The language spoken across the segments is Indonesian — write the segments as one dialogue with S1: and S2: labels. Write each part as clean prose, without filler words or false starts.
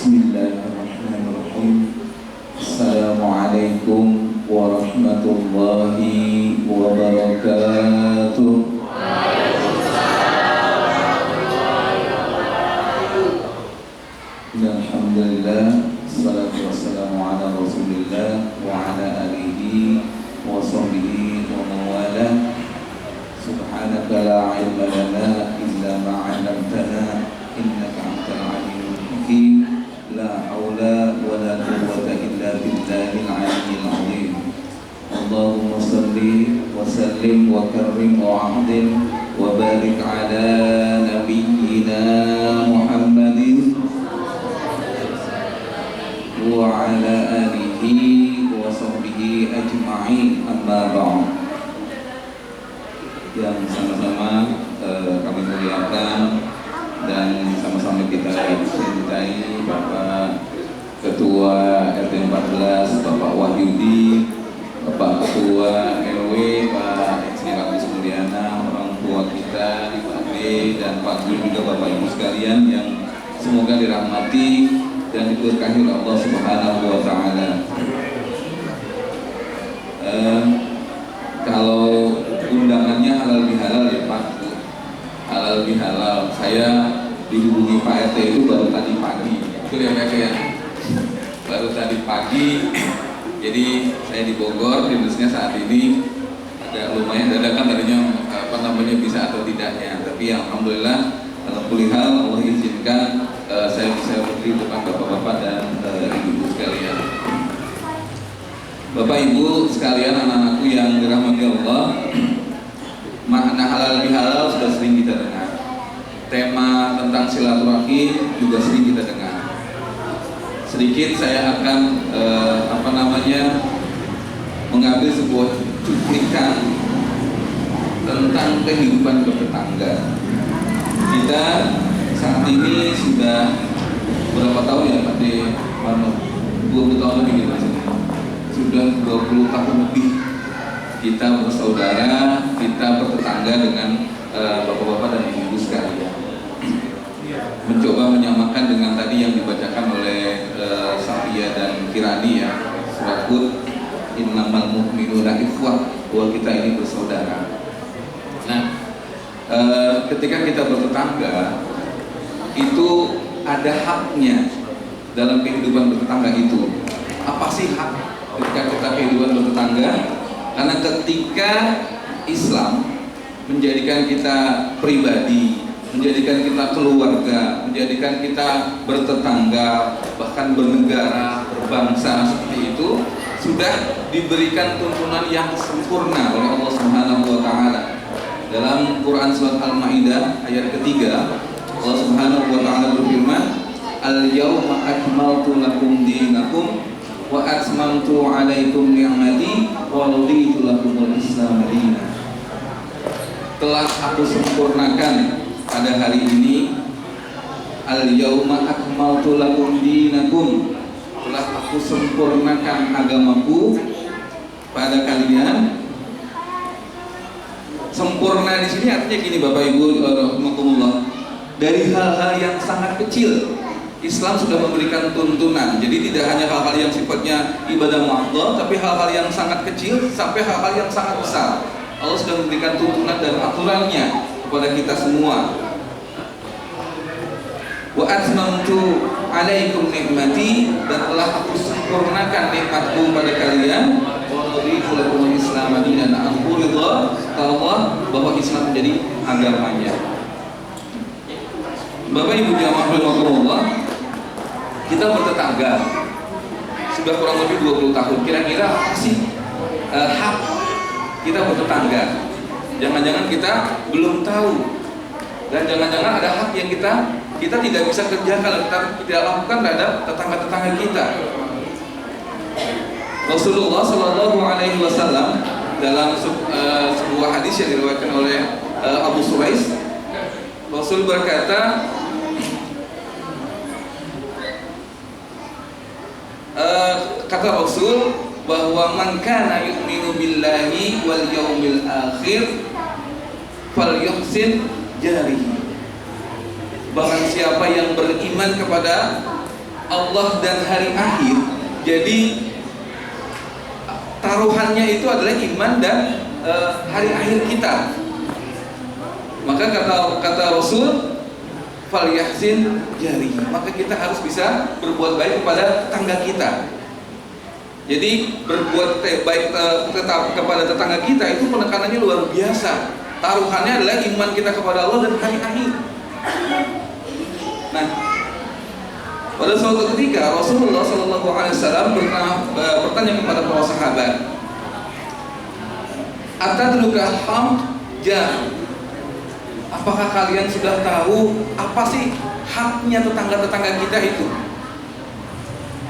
S1: Bismillahirrahmanirrahim. Assalamualaikum warahmatullahi wabarakatuh. Alhamdulillah, salatu wassalamu ala Rasulillah wa ala alihi wa sahbihi wa mawala. Subhanaka la ilma lana illa ma 'allamtana innaka antal alimul hakim. La haula wa la quwwata illa billahil aliyyil azim. Allahumma salli wa sallim wa karrim wa 'azzim wa barik ala nabiyyina Muhammadin wa ala alihi wa sahbihi ajma'in, amma ba'd. Yang sama-sama kami muliakan dan sama-sama kita cintai Bapak Ketua RT 14 Bapak Wahyudi, Bapak Ketua RW Pak Sri Agus Mulyana, orang tua kita Pak D dan Pak Guru, juga Bapak Ibu sekalian yang semoga dirahmati dan diberkahi oleh Allah Subhanahu wa Ta'ala. Kalau undangannya halal bihalal ya Pak, halal bihalal. Saya dihubungi Pak RT itu baru tadi pagi, betul ya Pak ya? Baru tadi pagi. Jadi saya di Bogor, dinasnya saat ini agak lumayan dadakan tadinya bisa atau tidaknya. Tapi alhamdulillah, Allah izinkan saya bisa berdiri depan bapak-bapak dan ibu-ibu sekalian. Bapak Ibu sekalian, anak-anakku yang dirahmati Allah, makna halal bihalal sudah sering kita dengar. Tema tentang silaturahim juga sering kita dengar. Sedikit saya akan mengambil sebuah cuplikan tentang kehidupan bertetangga. Kita saat ini sudah berapa tahun ya Pak D? 20 tahun lebih gitu maksudnya. Sudah 20 tahun lebih kita bersaudara, kita bertetangga dengan bapak-bapak dan ibu-ibu sekalian. Mencoba menyamakan dengan tadi yang dibacakan oleh Safia dan Kirani ya, surat Hud, innamal mu'minuna ikhwah, bahwa kita ini bersaudara. Nah, ketika kita bertetangga itu ada haknya dalam kehidupan bertetangga itu. Apa sih hak ketika kita kehidupan bertetangga? Karena ketika Islam menjadikan kita pribadi, menjadikan kita keluarga, menjadikan kita bertetangga, bahkan bernegara, berbangsa seperti itu, sudah diberikan tuntunan yang sempurna oleh Allah Subhanahu wa Ta'ala. Dalam Quran surat Al-Maidah ayat ketiga, Allah Subhanahu wa Ta'ala berfirman, "Al-yawma akmaltu lakum dinakum wa atmamtu 'alaikum ni'mati wa raditu lakumul Islam madina." Telah aku sempurnakan pada hari ini, al-yawma akmaltu lakum dinakum, telah aku sempurnakan agamaku pada kalian. Sempurna di sini artinya gini Bapak Ibu rahimakumullah. Dari hal-hal yang sangat kecil Islam sudah memberikan tuntunan. Jadi tidak hanya hal-hal yang sifatnya ibadah mu'addah, tapi hal-hal yang sangat kecil sampai hal-hal yang sangat besar. Allah sudah memberikan tuntunan dan aturannya kepada kita semua. Wa atmamtu 'alaikum ni'mati, dan telah aku sempurnakan nikmatku pada kalian. Wa raditu lakumul Islam madina, aku ridha Allah bahwa Islam menjadi agamanya. Bapak Ibu jamaah rahimakumullah, kita bertetangga sudah kurang lebih 20 tahun. Kira-kira apa sih hak kita bertetangga? Jangan-jangan kita belum tahu, dan jangan-jangan ada hak yang kita tidak bisa kerjakan kalau kita tidak lakukan terhadap tetangga-tetangga kita. Rasulullah Shallallahu Alaihi Wasallam dalam sebuah hadis yang diriwayatkan oleh Abu Suwais, Rasul berkata, kata Rasul bahwa man kana yu'minu billahi wal yaumil akhir falyuhsin jarihi. Barang siapa yang beriman kepada Allah dan hari akhir, jadi taruhannya itu adalah iman dan hari akhir kita. Maka kata Rasul, falyahsin jari, maka kita harus bisa berbuat baik kepada tetangga kita. Jadi berbuat baik tetap kepada tetangga kita itu penekanannya luar biasa. Taruhannya adalah iman kita kepada Allah dan hari akhir. Nah, pada suatu ketika Rasulullah SAW bertanya kepada para sahabat, atadrukal hamd jar, apakah kalian sudah tahu apa sih haknya tetangga-tetangga kita itu?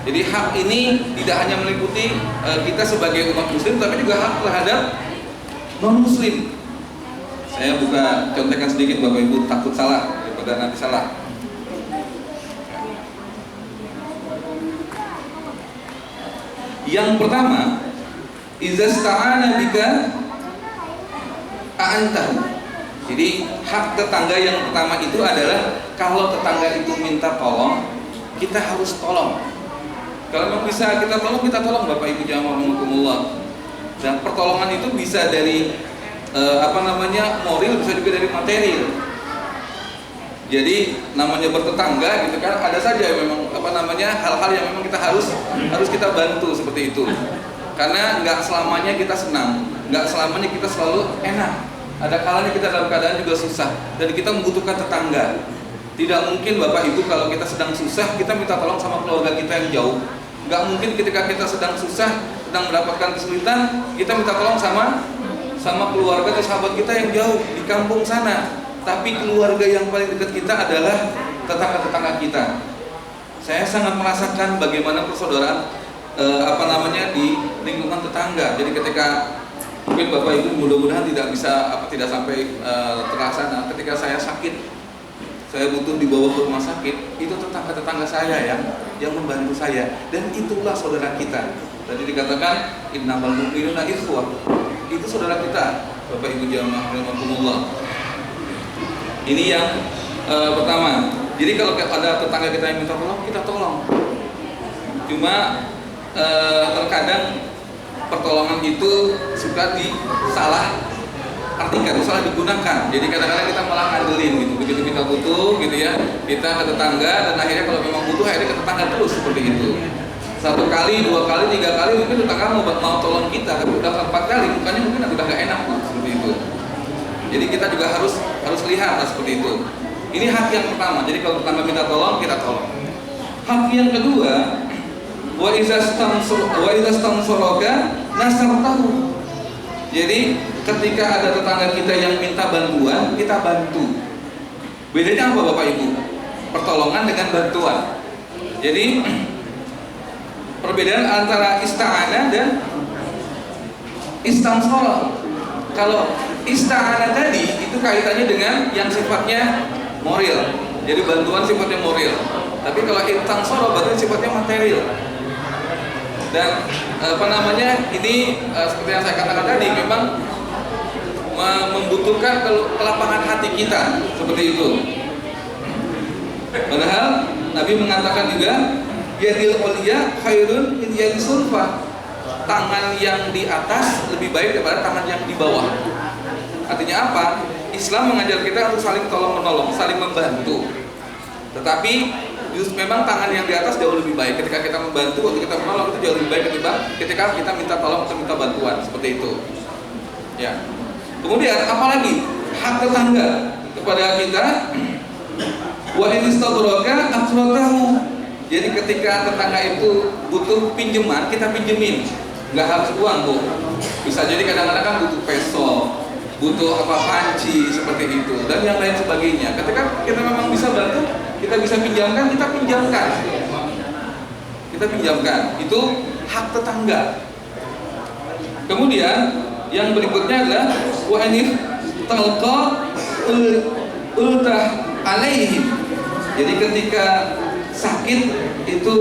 S1: Jadi hak ini tidak hanya meliputi kita sebagai umat muslim, tapi juga hak terhadap non muslim. Saya buka contekan sedikit Bapak Ibu, takut salah daripada nanti salah. Yang pertama, iza sta'ana bika a'antahu. Jadi hak tetangga yang pertama itu adalah kalau tetangga itu minta tolong, kita harus tolong. Kalau memang bisa kita tolong Bapak Ibu jamaah rahimakumullah. Dan pertolongan itu bisa dari moral, bisa juga dari material. Jadi namanya bertetangga gitu kan, ada saja memang hal-hal yang memang kita harus kita bantu seperti itu. Karena nggak selamanya kita senang, nggak selamanya kita selalu enak. Ada kalanya kita dalam keadaan juga susah dan kita membutuhkan tetangga. Tidak mungkin Bapak Ibu kalau kita sedang susah kita minta tolong sama keluarga kita yang jauh. Nggak mungkin ketika kita sedang susah, sedang mendapatkan kesulitan, kita minta tolong sama keluarga atau sahabat kita yang jauh di kampung sana. Tapi keluarga yang paling dekat kita adalah tetangga-tetangga kita. Saya sangat merasakan bagaimana persaudaraan di lingkungan tetangga. Jadi ketika mungkin Bapak Ibu mudah-mudahan tidak sampai terlaksana. Ketika saya sakit, saya butuh dibawa ke rumah sakit, itu tetangga-tetangga saya yang membantu saya, dan itulah saudara kita. Tadi dikatakan innamal mu'minuna ikhwah. Itu saudara kita, Bapak Ibu jamaah rahimakumullah. Ini yang pertama. Jadi kalau ada tetangga kita yang minta tolong, kita tolong. Cuma terkadang pertolongan itu suka salah artikan, salah digunakan. Jadi kadang-kadang kita malah ngandelin gitu. Begitu kita butuh gitu ya, kita ke tetangga, dan akhirnya kalau memang butuh akhirnya ke tetangga terus seperti itu. 1 kali, 2 kali, 3 kali mungkin tetangga mau tolong kita, tapi udah 4 kali mukanya mungkin udah gak enak seperti itu. Jadi kita juga harus lihat seperti itu. Ini hak yang pertama. Jadi kalau tetangga minta tolong, kita tolong. Hak yang kedua, wa iza stansuraka nasartahu. Jadi ketika ada tetangga kita yang minta bantuan, kita bantu. Bedanya apa Bapak Ibu? Pertolongan dengan bantuan. Jadi perbedaan antara ista'anah dan istansara. Kalau ista'anah tadi itu kaitannya dengan yang sifatnya moral. Jadi bantuan sifatnya moral. Tapi kalau istansara berarti sifatnya material. Dan ini seperti yang saya katakan tadi, memang membutuhkan kelapangan hati kita seperti itu. Padahal Nabi mengatakan juga yadil ulya khairun min yadis sulfa. Tangan yang di atas lebih baik daripada tangan yang di bawah. Artinya apa? Islam mengajar kita untuk saling tolong menolong, saling membantu. Tetapi memang tangan yang di atas jauh lebih baik ketika kita membantu atau kita menolong, itu jauh lebih baik ketimbang ketika kita minta tolong atau minta bantuan seperti itu. Ya. Kemudian apalagi hak tetangga kepada kita, wa in istadraka atratahu. Jadi ketika tetangga itu butuh pinjaman, kita pinjemin. Nggak harus uang, Bu. Bisa jadi kadang-kadang kan butuh peso, butuh panci seperti itu dan yang lain sebagainya. Ketika kita memang bisa bantu, kita bisa pinjamkan, kita pinjamkan. Kita pinjamkan. Itu hak tetangga. Kemudian yang berikutnya adalah wa anif talqa ultah alaihim. Jadi ketika sakit itu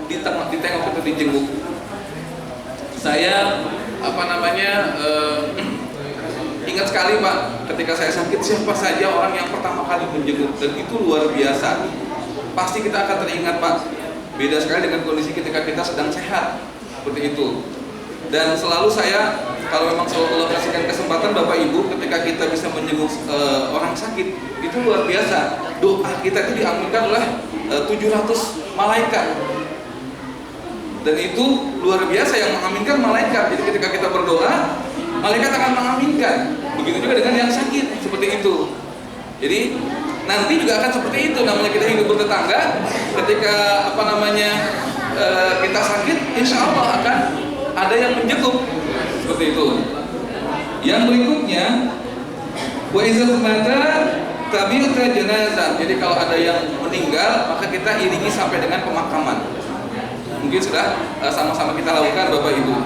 S1: ditengok atau dijenguk. Saya ingat sekali Pak, ketika saya sakit siapa saja orang yang pertama kali menjenguk, dan itu luar biasa. Pasti kita akan teringat Pak
S2: Beda sekali dengan kondisi ketika kita sedang sehat, seperti itu. Dan selalu saya, kalau memang Allah kasihkan kesempatan Bapak Ibu, ketika kita bisa menjenguk orang sakit, itu luar biasa. Doa kita itu diaminkan oleh 700 malaikat. Dan itu luar biasa, yang mengaminkan malaikat. Jadi ketika kita berdoa, malaikat akan mengaminkan. Begitu juga dengan yang sakit, seperti itu. Jadi nanti juga akan seperti itu, namanya kita hidup bertetangga. Ketika kita sakit, insya Allah akan ada yang menjenguk, seperti itu. Yang berikutnya, wa iza mata tabi'ata jenazah. Jadi kalau ada yang meninggal, maka kita iringi sampai dengan pemakaman. Mungkin sudah sama-sama kita lakukan Bapak Ibu.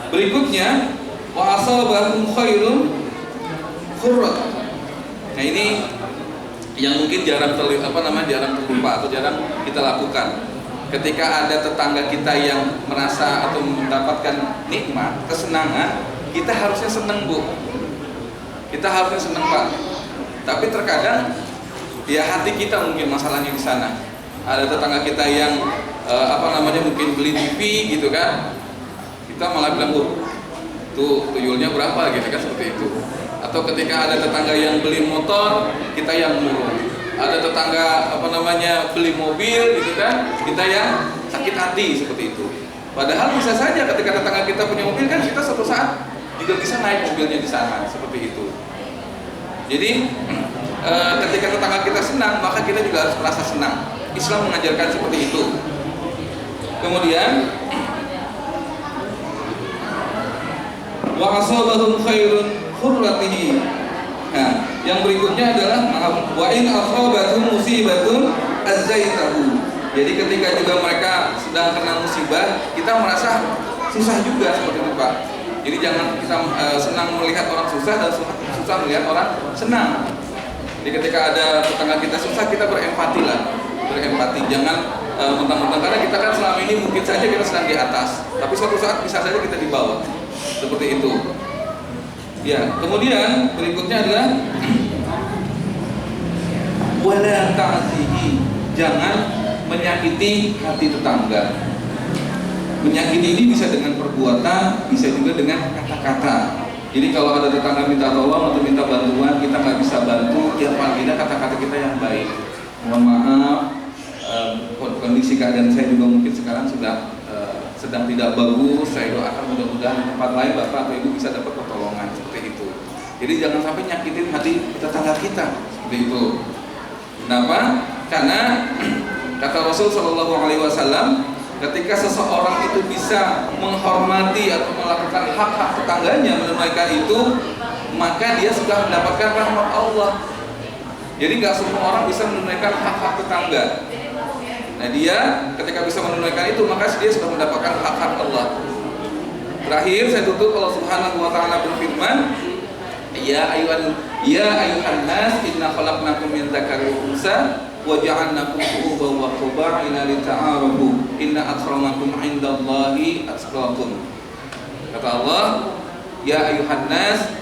S2: Berikutnya, wa asabahum khairun khurrat. Nah ini yang mungkin jarang terlupa atau jarang kita lakukan. Ketika ada tetangga kita yang merasa atau mendapatkan nikmat, kesenangan, kita harusnya senang, Bu. Kita harusnya senang, Pak. Tapi terkadang ya hati kita mungkin masalahnya di sana. Ada tetangga kita yang mungkin beli TV gitu kan, kita malah bilang, tuh tuyulnya berapa gitu kan, seperti itu. Atau ketika ada tetangga yang beli motor, kita yang murung. Ada tetangga beli mobil gitu kan, kita yang sakit hati, seperti itu. Padahal bisa saja ketika tetangga kita punya mobil kan, kita suatu saat juga bisa naik mobilnya di sana, seperti itu. Jadi ketika tetangga kita senang, maka kita juga harus merasa senang. Islam mengajarkan seperti itu. Kemudian wa asabahum khairun khurratihi. Nah, yang berikutnya adalah wa in asabatum musibatun azzaitahu. Jadi ketika juga mereka sedang kena musibah, kita merasa susah juga, seperti itu, Pak. Jadi jangan kita senang melihat orang susah dan susah melihat orang senang. Jadi ketika ada tetangga kita susah, kita berempati lah. Berempati, jangan mentang-mentang, karena kita kan selama ini mungkin saja kita sedang di atas, tapi suatu saat bisa saja kita di bawah, seperti itu. Ya, kemudian berikutnya adalah wala ta'zihi, jangan menyakiti hati tetangga. Menyakiti ini bisa dengan perbuatan, bisa juga dengan kata-kata. Jadi kalau ada tetangga minta tolong atau minta bantuan, kita nggak bisa bantu, ya paling tidak kata-kata kita yang baik. Mohon maaf, kondisi keadaan saya juga mungkin sekarang sudah sedang tidak bagus. Saya doakan mudah-mudahan di tempat lain Bapak atau Ibu bisa dapat pertolongan, seperti itu. Jadi jangan sampai nyakitin hati tetangga kita, seperti itu. Kenapa? Karena kata Rasul Shallallahu Alaihi Wasallam, ketika seseorang itu bisa menghormati atau melakukan hak-hak tetangganya, menunaikan itu, maka dia sudah mendapatkan rahmat Allah. Jadi nggak semua orang bisa menunaikan hak-hak tetangga. Nah dia ketika bisa menunaikan itu, maka dia sudah mendapatkan hak-hak Allah. Terakhir saya tutup, Allah Subhanahu Wa Taala berfirman, Ya ayuhan nas, inna khalaqnakum min dzakarin wa unsa wa ja'alnakum syu'uban wa qaba'ila lita'arafu inna akramakum 'indallahi atqakum. Kata Allah, ya ayuhan nas,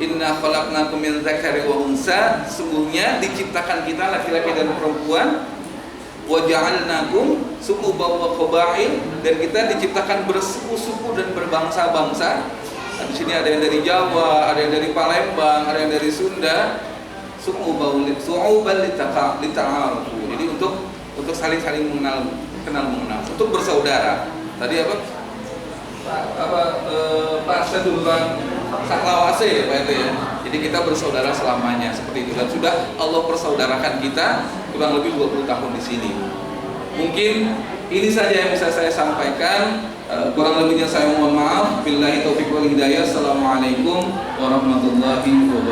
S2: inna khalaqnakum min dzakarin wa unsa, sungguhnya diciptakan kita laki-laki dan perempuan, wa ja'alnakum syu'uban wa qaba'il, dan kita diciptakan bersuku-suku dan berbangsa-bangsa. Di sini ada yang dari Jawa, ada yang dari Palembang, ada yang dari Sunda. Su'uban lita'arufu. Jadi untuk saling kenal mengenal, untuk bersaudara. Tadi bahasa duluan saklawase ya Pak itu ya. Jadi kita bersaudara selamanya, seperti itu. Dan sudah Allah persaudarakan kita kurang lebih 20 tahun di sini. Mungkin ini saja yang bisa saya sampaikan. Kurang lebihnya saya mohon maaf. Billahi taufiq wal hidayah. Assalamualaikum warahmatullahi wabarakatuh.